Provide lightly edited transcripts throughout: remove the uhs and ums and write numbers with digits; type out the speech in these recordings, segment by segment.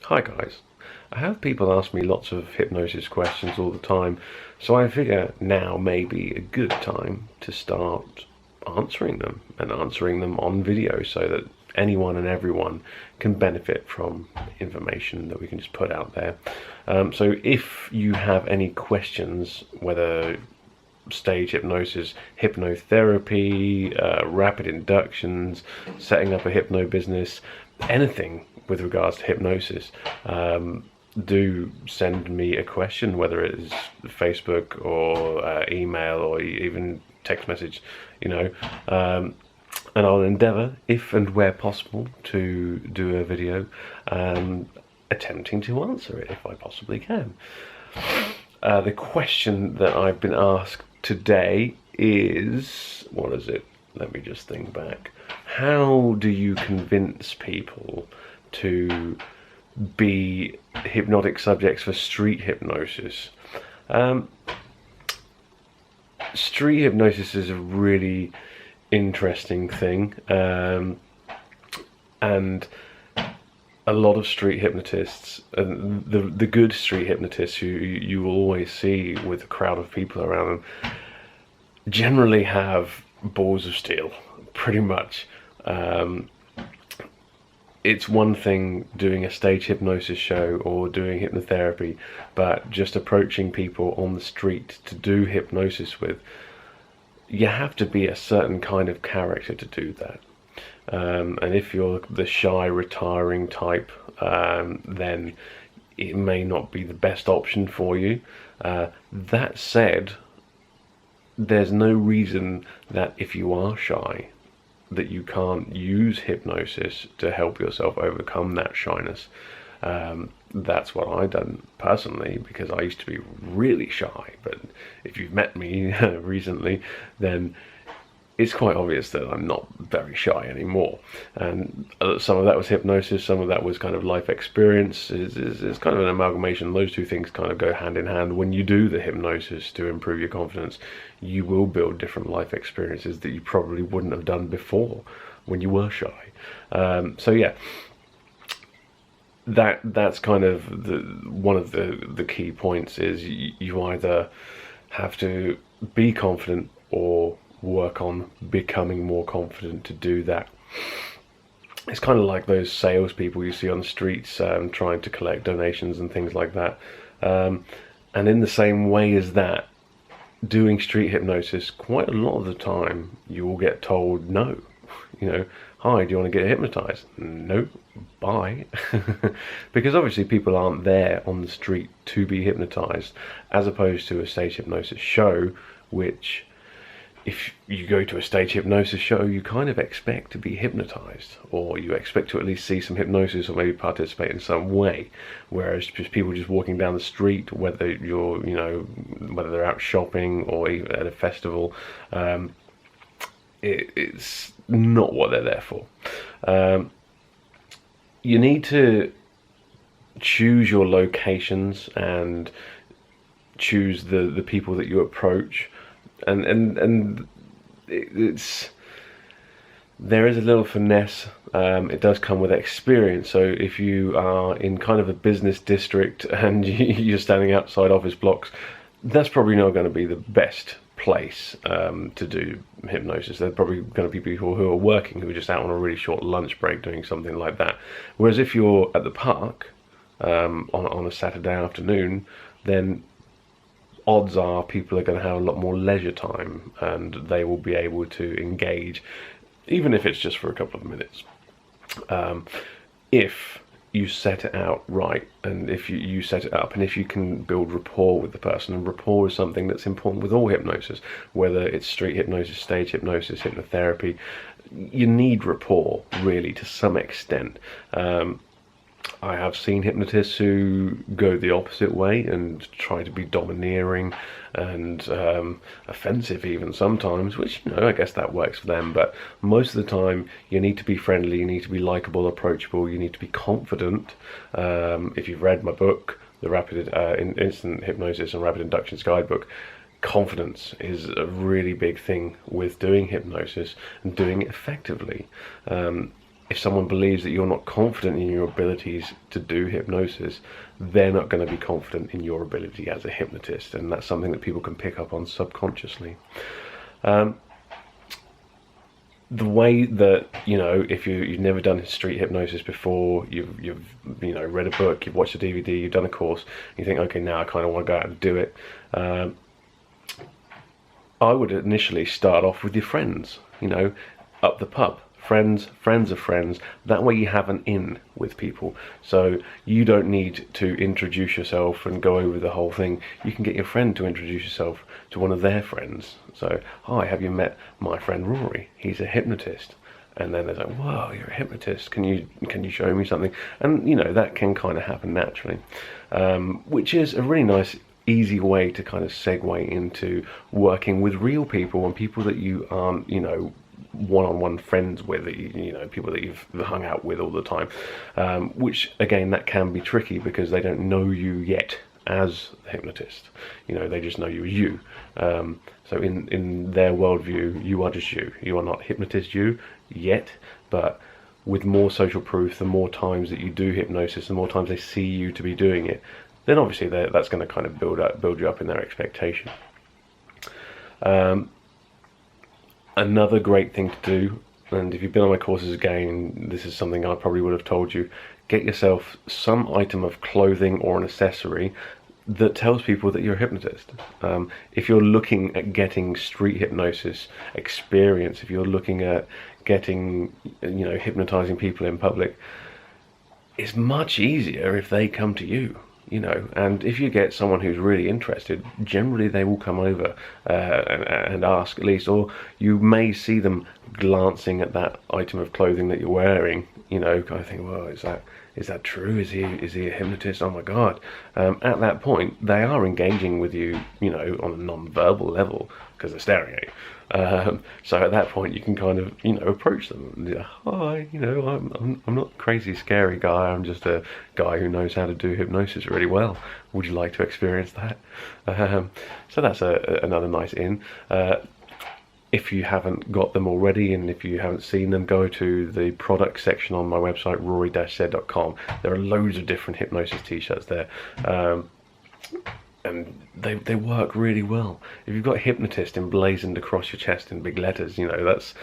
Hi guys, I have people ask me lots of hypnosis questions all the time, so I figure now may be a good time to start answering them and answering them on video so that anyone and everyone can benefit from information that we can just put out there. So if you have any questions, whether stage hypnosis, hypnotherapy, rapid inductions, setting up a hypno business, anything with regards to hypnosis, do send me a question, whether it is Facebook or email or even text message, and I'll endeavour, if and where possible, to do a video attempting to answer it if I possibly can. The question that I've been asked today is, what is it? Let me just think back. How do you convince people to be hypnotic subjects for street hypnosis? Street hypnosis is a really interesting thing, and a lot of street hypnotists, and the good street hypnotists who you will always see with a crowd of people around them, generally have balls of steel, pretty much. It's one thing doing a stage hypnosis show or doing hypnotherapy, but just approaching people on the street to do hypnosis with, you have to be a certain kind of character to do that. And if you're the shy, retiring type, then it may not be the best option for you. That said, there's no reason that if you are shy, that you can't use hypnosis to help yourself overcome that shyness. That's what I've done personally, because I used to be really shy, but if you've met me recently, then it's quite obvious that I'm not very shy anymore. And some of that was hypnosis, some of that was kind of life experience. It's kind of an amalgamation. Those two things kind of go hand in hand. When you do the hypnosis to improve your confidence, you will build different life experiences that you probably wouldn't have done before when you were shy. So yeah, that's kind of one of the key points is you either have to be confident or work on becoming more confident to do that. It's kind of like those salespeople you see on the streets trying to collect donations and things like that. And in the same way as that, doing street hypnosis, quite a lot of the time you will get told no. Hi, do you want to get hypnotized? No, bye. Because obviously people aren't there on the street to be hypnotized, as opposed to a stage hypnosis show, which, if you go to a stage hypnosis show, you kind of expect to be hypnotized, or you expect to at least see some hypnosis or maybe participate in some way. Whereas just people just walking down the street, whether you're, whether they're out shopping or even at a festival, it's not what they're there for. You need to choose your locations and choose the people that you approach. And there is a little finesse. It does come with experience. So if you are in kind of a business district and you're standing outside office blocks, that's probably not going to be the best place to do hypnosis. There's probably going to be people who are working, who are just out on a really short lunch break doing something like that. Whereas if you're at the park on a Saturday afternoon, then odds are people are going to have a lot more leisure time and they will be able to engage, even if it's just for a couple of minutes. If you set it out right, and if you set it up, and if you can build rapport with the person, and rapport is something that's important with all hypnosis, whether it's street hypnosis, stage hypnosis, hypnotherapy, you need rapport really to some extent. I have seen hypnotists who go the opposite way and try to be domineering and offensive even sometimes, which, I guess that works for them. But most of the time, you need to be friendly, you need to be likable, approachable, you need to be confident. If you've read my book, the Rapid Instant Hypnosis and Rapid Inductions Guidebook, confidence is a really big thing with doing hypnosis and doing it effectively. if someone believes that you're not confident in your abilities to do hypnosis, they're not going to be confident in your ability as a hypnotist, and that's something that people can pick up on subconsciously. The way that, if you've never done street hypnosis before, you've read a book, you've watched a DVD, you've done a course, you think, okay, now I kind of want to go out and do it. I would initially start off with your friends, up the pub. Friends of friends. That way you have an in with people. So you don't need to introduce yourself and go over the whole thing. You can get your friend to introduce yourself to one of their friends. So, hi, have you met my friend Rory? He's a hypnotist. And then they're like, whoa, you're a hypnotist. Can you show me something? And, that can kind of happen naturally. Which is a really nice, easy way to kind of segue into working with real people and people that you aren't, one-on-one friends with, people that you've hung out with all the time, which again, that can be tricky because they don't know you yet as a hypnotist. They just know you as you. So in their worldview, you are just you are not hypnotist you yet, but with more social proof, the more times that you do hypnosis, the more times they see you to be doing it, then obviously that's going to kind of build you up in their expectation. Another great thing to do, and if you've been on my courses again, this is something I probably would have told you, get yourself some item of clothing or an accessory that tells people that you're a hypnotist. If you're looking at getting street hypnosis experience, if you're looking at getting, hypnotizing people in public, it's much easier if they come to you. And if you get someone who's really interested, generally they will come over and ask at least, or you may see them glancing at that item of clothing that you're wearing, kind of think, well, is that true? Is he a hypnotist? Oh my God. At that point, they are engaging with you, on a non-verbal level because they're staring at you. So at that point you can kind of, approach them. Hi, I'm not a crazy scary guy. I'm just a guy who knows how to do hypnosis really well. Would you like to experience that? So that's another nice in. If you haven't got them already, and if you haven't seen them, go to the product section on my website, rory-said.com. There are loads of different hypnosis t-shirts there. And they work really well. If you've got hypnotist emblazoned across your chest in big letters, that's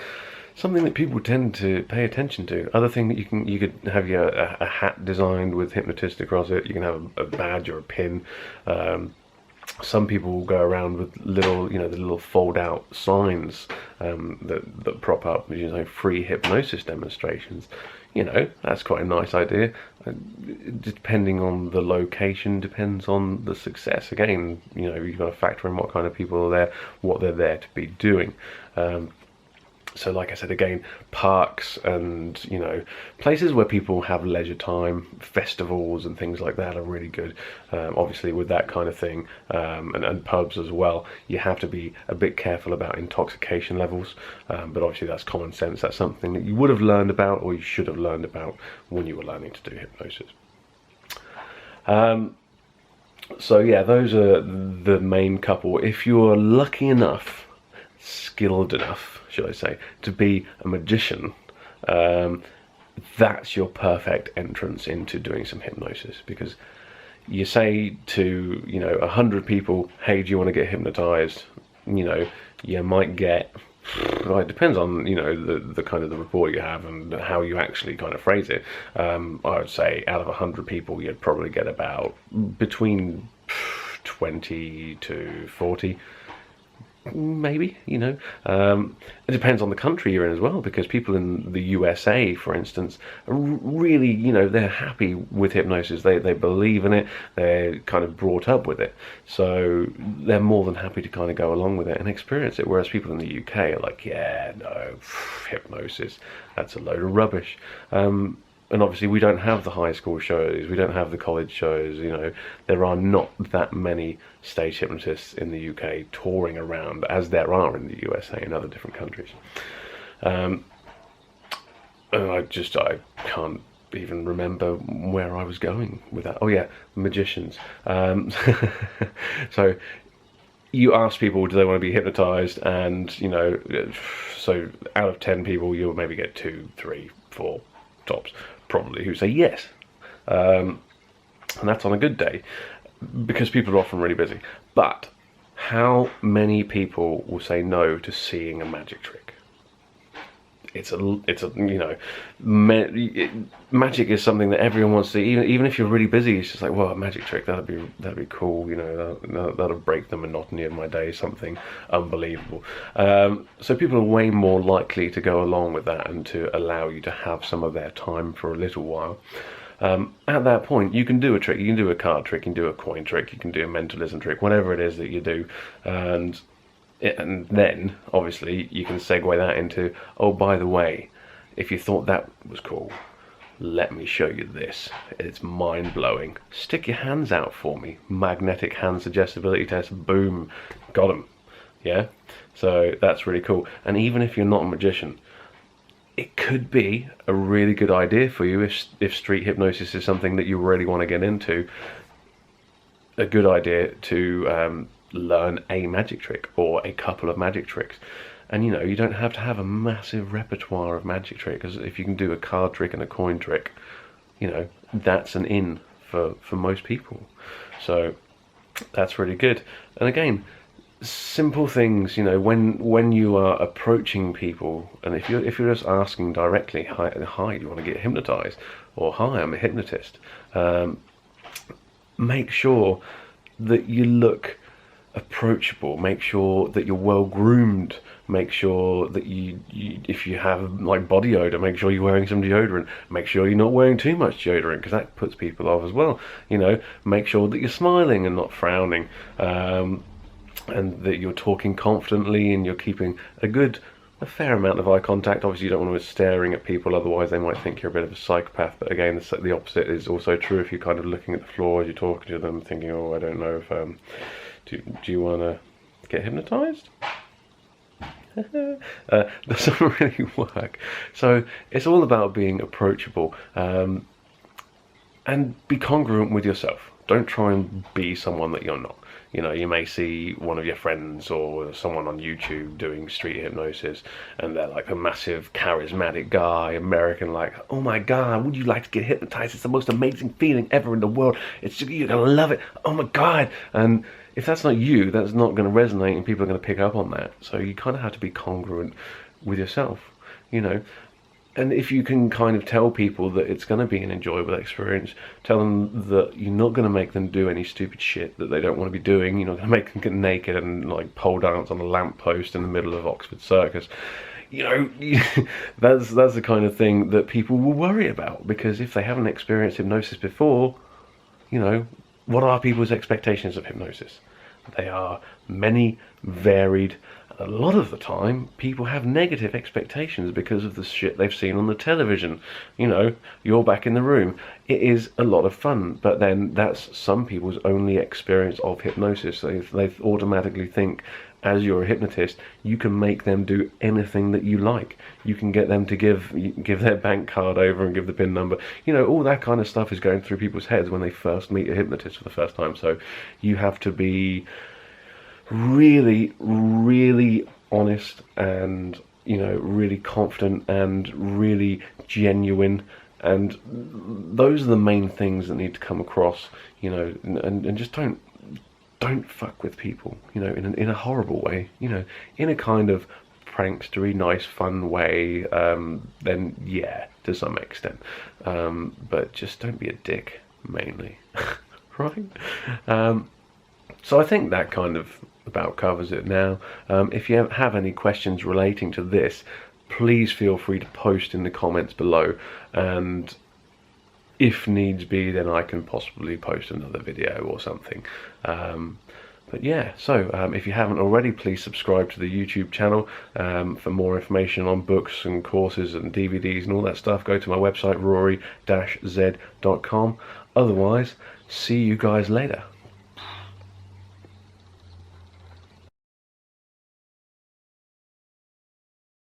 something that people tend to pay attention to. Other thing that you could have a hat designed with hypnotist across it. You can have a badge or a pin. Some people will go around with little, the little fold-out signs that prop up, free hypnosis demonstrations. That's quite a nice idea. Depending on the location, depends on the success. Again, you've got to factor in what kind of people are there, what they're there to be doing. So like I said, again, parks and, places where people have leisure time, festivals and things like that are really good. Obviously with that kind of thing, and pubs as well, you have to be a bit careful about intoxication levels. But obviously that's common sense. That's something that you would have learned about, or you should have learned about when you were learning to do hypnosis. So yeah, those are the main couple. If you're lucky enough, skilled enough, should I say, to be a magician, that's your perfect entrance into doing some hypnosis, because you say to 100 people, hey, do you want to get hypnotized? You might get, well, it depends on the kind of the report you have and how you actually kind of phrase it. I would say out of 100 people you'd probably get about between 20 to 40, maybe. It depends on the country you're in as well, because people in the USA, for instance, are really, they're happy with hypnosis. They believe in it. They're kind of brought up with it, so they're more than happy to kind of go along with it and experience it. Whereas people in the UK are like, yeah, no, hypnosis, that's a load of rubbish. And obviously we don't have the high school shows, we don't have the college shows, there are not that many stage hypnotists in the UK touring around as there are in the USA and other different countries. And I can't even remember where I was going with that. Oh yeah, magicians. So you ask people, do they want to be hypnotized? And, so out of 10 people, you'll maybe get 2, 3, 4, tops, probably, who say yes. And that's on a good day, because people are often really busy. But how many people will say no to seeing a magic trick? It's a you know, magic is something that everyone wants to see. Even if you're really busy, it's just like, well, a magic trick, that'd be cool, you know, that'll break the monotony of my day, something unbelievable. So people are way more likely to go along with that and to allow you to have some of their time for a little while. At that point, you can do a trick. You can do a card trick, you can do a coin trick, you can do a mentalism trick, whatever it is that you do, and then obviously you can segue that into, oh, by the way, if you thought that was cool, let me show you this. It's mind-blowing. Stick your hands out for me. Magnetic hand suggestibility test. Boom, got them. Yeah, so that's really cool. And even if you're not a magician, it could be a really good idea for you if street hypnosis is something that you really want to get into. A good idea to learn a magic trick or a couple of magic tricks. And you know, you don't have to have a massive repertoire of magic tricks, because if you can do a card trick and a coin trick, you know, that's an in for most people. So that's really good. And again, simple things, you know, when you are approaching people, and if you're just asking directly, hi, do you want to get hypnotized, or hi, I'm a hypnotist, make sure that you look approachable, make sure that you're well groomed, make sure that you if you have like body odor, make sure you're wearing some deodorant, make sure you're not wearing too much deodorant, because that puts people off as well. You know, make sure that you're smiling and not frowning, and that you're talking confidently and you're keeping a fair amount of eye contact. Obviously you don't want to be staring at people, otherwise they might think you're a bit of a psychopath, but again, the opposite is also true. If you're kind of looking at the floor as you're talking to them, thinking, oh, I don't know if do you want to get hypnotized? Doesn't really work. So it's all about being approachable, and be congruent with yourself. Don't try and be someone that you're not. You know, you may see one of your friends or someone on YouTube doing street hypnosis, and they're like a massive charismatic guy, American, like, oh my God, would you like to get hypnotized? It's the most amazing feeling ever in the world. You're gonna love it. Oh my God. And if that's not you, that's not going to resonate, and people are going to pick up on that. So you kind of have to be congruent with yourself, you know. And if you can kind of tell people that it's going to be an enjoyable experience, tell them that you're not going to make them do any stupid shit that they don't want to be doing. You're not going to make them get naked and like pole dance on a lamppost in the middle of Oxford Circus. You know, that's the kind of thing that people will worry about, because if they haven't experienced hypnosis before, you know, what are people's expectations of hypnosis? They are many, varied. A lot of the time, people have negative expectations because of the shit they've seen on the television. You know, you're back in the room. It is a lot of fun, but then that's some people's only experience of hypnosis. They automatically think, as you're a hypnotist, you can make them do anything that you like. You can get them to give their bank card over and give the PIN number. You know, all that kind of stuff is going through people's heads when they first meet a hypnotist for the first time. So you have to be really, really honest, and, you know, really confident and really genuine. And those are the main things that need to come across, you know, and just don't fuck with people, you know, in a horrible way, you know, in a kind of prankstery, nice, fun way, then yeah, to some extent, but just don't be a dick, mainly, right? So I think that kind of about covers it now. If you have any questions relating to this, please feel free to post in the comments below, and if needs be, then I can possibly post another video or something. But yeah, so if you haven't already, please subscribe to the YouTube channel. For more information on books and courses and DVDs and all that stuff, go to my website, rory-z.com. Otherwise, see you guys later.